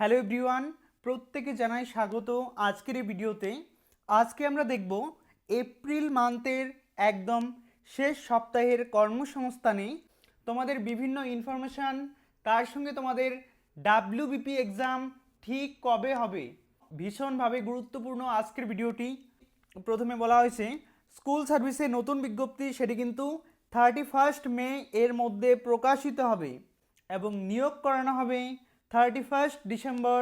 Hello everyone, প্রত্যেকে জানাই স্বাগত আজকের এই ভিডিওতে। আজকে আমরা দেখব এপ্রিল মান্থের একদম শেষ সপ্তাহের কর্মসংস্থানে তোমাদের বিভিন্ন ইনফরমেশান, তার সঙ্গে তোমাদের ডাব্লিউবিপি এক্সাম ঠিক কবে হবে। ভীষণভাবে গুরুত্বপূর্ণ আজকের ভিডিওটি। প্রথমে বলা হয়েছে স্কুল সার্ভিসের নতুন বিজ্ঞপ্তি, সেটি কিন্তু 31 মে এর মধ্যে প্রকাশিত হবে এবং নিয়োগ করানো হবে 31 ডিসেম্বর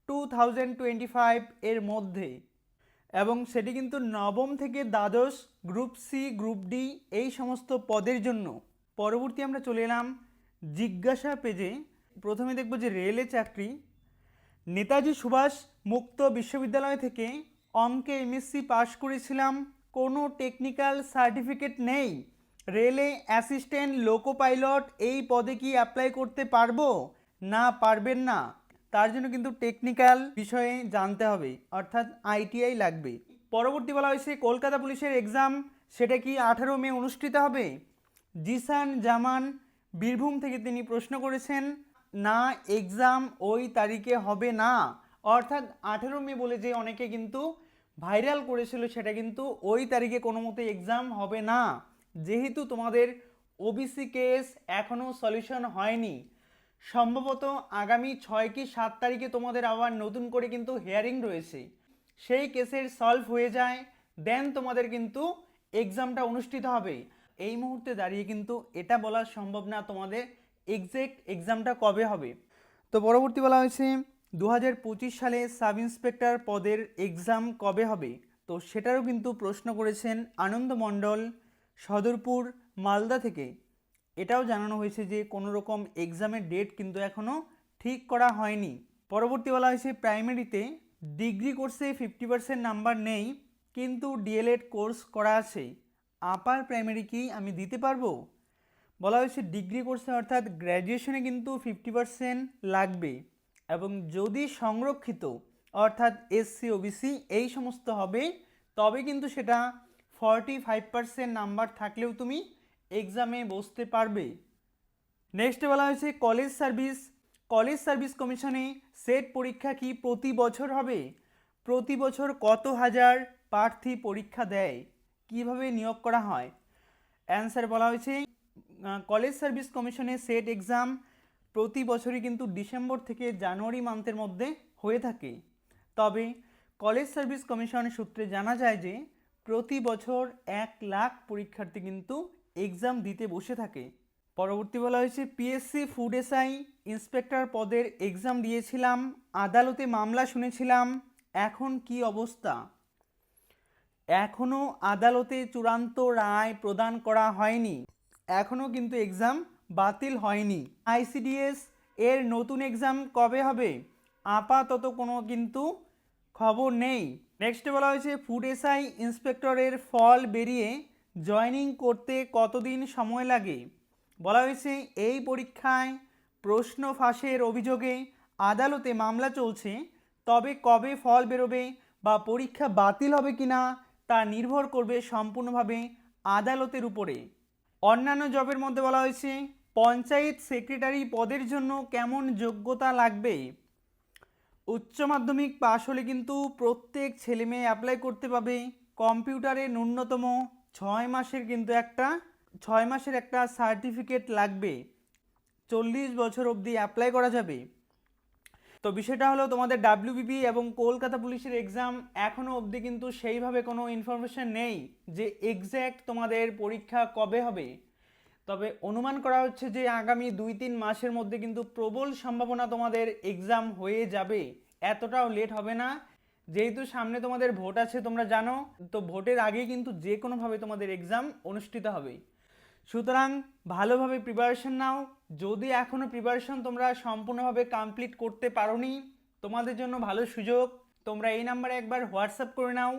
2025 এর মধ্যে, এবং সেটি কিন্তু নবম থেকে দ্বাদশ, গ্রুপ সি, গ্রুপ ডি এই সমস্ত পদের জন্য। পরবর্তী আমরা চলে এলাম জিজ্ঞাসা পেজে। প্রথমে দেখব যে রেলে চাকরি। নেতাজি সুভাষ মুক্ত বিশ্ববিদ্যালয় থেকে অঙ্কে এমএসসি পাশ করেছিলাম, কোনো টেকনিক্যাল সার্টিফিকেট নেই। রেলে অ্যাসিস্ট্যান্ট লোকো পাইলট এই পদে কি অ্যাপ্লাই করতে পারবো? না, পারবেন না। তার জন্য কিন্তু টেকনিক্যাল বিষয়ে জানতে হবে, অর্থাৎ আইটিআই লাগবে। পরবর্তী বলা হয়েছে কলকাতা পুলিশের এক্সাম, সেটা কি 18 মে অনুষ্ঠিত হবে? জিসান জামান বীরভূম থেকে তিনি প্রশ্ন করেছেন, না, এক্সাম ওই তারিখে হবে না। অর্থাৎ 18 মে বলে যে অনেকে কিন্তু ভাইরাল করেছিল, সেটা কিন্তু ওই তারিখে কোনো মতে এক্সাম হবে না, যেহেতু তোমাদের ওবিসি কেস এখনও সলিউশন হয়নি। সম্ভবত আগামী 6 কি 7 তারিখে তোমাদের আবার নতুন করে কিন্তু হিয়ারিং রয়েছে, সেই কেসের সলভ হয়ে যায়, দেন তোমাদের কিন্তু এক্সামটা অনুষ্ঠিত হবে। এই মুহূর্তে দাঁড়িয়ে কিন্তু এটা বলা সম্ভব না তোমাদের এক্সাক্ট এক্সামটা কবে হবে। তো পরবর্তী বলা হয়েছে 2025 সালে সাব ইন্সপেক্টর পদের এক্সাম কবে হবে? তো সেটারও কিন্তু প্রশ্ন করেছেন আনন্দ মণ্ডল, সদরপুর, মালদা থেকে। এটাও জানানো হয়েছে যে কোনো রকম এক্সামের ডেট কিন্তু এখনও ঠিক করা হয়নি। পরবর্তী বলা হয়েছে প্রাইমারিতে ডিগ্রি কোর্সে 50% নাম্বার নেই, কিন্তু ডিএলএড কোর্স করা আছে, আপার প্রাইমারি কি আমি দিতে পারবো? বলা হয়েছে ডিগ্রি কোর্সে অর্থাৎ গ্র্যাজুয়েশনে কিন্তু 50% লাগবে, এবং যদি সংরক্ষিত অর্থাৎ এসসি ওবিসি এই সমস্ত হবে, তবে কিন্তু সেটা 45% নাম্বার থাকলেও তুমি এক্সামে বসতে পারবে। নেক্সট বলা হয়েছে কলেজ সার্ভিস কমিশনে সেট পরীক্ষা কি প্রতি বছর হবে? প্রতি বছর কত হাজার প্রার্থী পরীক্ষা দেয়? কিভাবে নিয়োগ করা হয়? অ্যান্সার বলা হয়েছে কলেজ সার্ভিস কমিশনের সেট এক্সাম প্রতি বছরই কিন্তু ডিসেম্বর থেকে জানুয়ারি মান্থের মধ্যে হয়ে থাকে। তবে কলেজ সার্ভিস কমিশন সূত্রে জানা যায় যে প্রতি বছর 1 লাখ পরীক্ষার্থী কিন্তু এক্সাম দিতে বসে থাকে। পরবর্তী বলা হয়েছে পিএসসি ফুড এসআই ইন্সপেক্টর পদের এক্সাম দিয়েছিলাম, আদালতে মামলা শুনেছিলাম, এখন কি অবস্থা? এখনও আদালতে চূড়ান্ত রায় প্রদান করা হয়নি, এখনও কিন্তু এক্সাম বাতিল হয়নি। আইসিডিএস এর নতুন এক্সাম কবে হবে? আপাতত কোনো কিন্তু খবর নেই। নেক্সট বলা হয়েছে ফুড এসআই ইন্সপেক্টরের ফল বেরিয়ে জয়েনিং করতে কতদিন সময় লাগে? বলা হয়েছে এই পরীক্ষায় প্রশ্ন ফাঁসের অভিযোগে আদালতে মামলা চলছে, তবে কবে ফল বেরোবে বা পরীক্ষা বাতিল হবে কিনা তা নির্ভর করবে সম্পূর্ণভাবে আদালতের উপরে। অন্যান্য জবের মধ্যে বলা হয়েছে পঞ্চায়েত সেক্রেটারি পদের জন্য কেমন যোগ্যতা লাগবে? উচ্চ মাধ্যমিক পাশ হলে কিন্তু প্রত্যেক ছেলে মেয়ে অ্যাপ্লাই করতে পাবে। কম্পিউটারে ন্যূনতম 6 মাসের একটা সার্টিফিকেট লাগবে, 40 বছর অবধি অ্যাপ্লাই করা যাবে। তো বিষয়টা হলো তোমাদের ডাব্লিউবিপি এবং কলকাতা পুলিশের এক্সাম এখনও অবধি কিন্তু সেইভাবে কোনো ইনফরমেশন নেই যে এক্স্যাক্ট তোমাদের পরীক্ষা কবে হবে। তবে অনুমান করা হচ্ছে যে আগামী 2-3 মাসের মধ্যে কিন্তু প্রবল সম্ভাবনা তোমাদের এক্সাম হয়ে যাবে, এতটাও লেট হবে না, যেহেতু সামনে তোমাদের ভোট আছে তোমরা জানো। তো ভোটের আগেই কিন্তু যে কোনোভাবে তোমাদের এক্সাম অনুষ্ঠিত হবে। সুতরাং ভালোভাবে প্রিপারেশন নাও। যদি এখনও প্রিপারেশন তোমরা সম্পূর্ণভাবে কমপ্লিট করতে পারোনি, তোমাদের জন্য ভালো সুযোগ, তোমরা এই নাম্বারে একবার হোয়াটসঅ্যাপ করে নাও।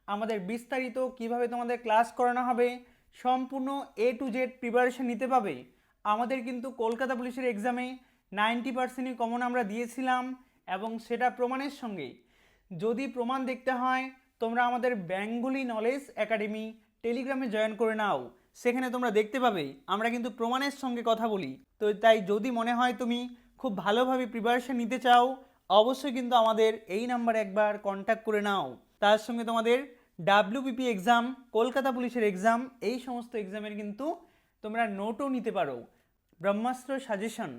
আমাদের বিস্তারিত কিভাবে তোমাদের ক্লাস করানো হবে, সম্পূর্ণ A to Z প্রিপারেশন নিতে পাবে। আমাদের কিন্তু কলকাতা পুলিশের এক্সামে 90%ই কমন আমরা দিয়েছিলাম, এবং সেটা প্রমাণের সঙ্গে। যদি প্রমাণ দেখতে হয় তোমরা আমাদের বেঙ্গলি নলেজ একাডেমি টেলিগ্রামে জয়েন করে নাও, সেখানে তোমরা দেখতে পাবে আমরা কিন্তু প্রমাণের সঙ্গে কথা বলি। তো তাই যদি মনে হয় তুমি খুব ভালোভাবে প্রিপারেশন নিতে চাও, অবশ্যই কিন্তু আমাদের এই নাম্বারে একবার কন্ট্যাক্ট করে নাও। তার সঙ্গে তোমাদের ডাব্লিউবিপি এক্সাম, কলকাতা পুলিশের এক্সাম, এই সমস্ত এক্সামের কিন্তু তোমরা নোটও নিতে পারো, ব্রহ্মাস্ত্র সাজেশন।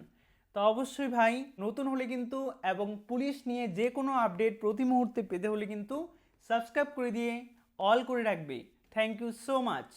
তো অবশ্যই ভাই নতুন হলে কিন্তু এবং পুলিশ নিয়ে যে কোনো আপডেট প্রতি মুহূর্তে পেতে হলে কিন্তু সাবস্ক্রাইব করে দিয়ে অল করে রাখবে। Thank you so much.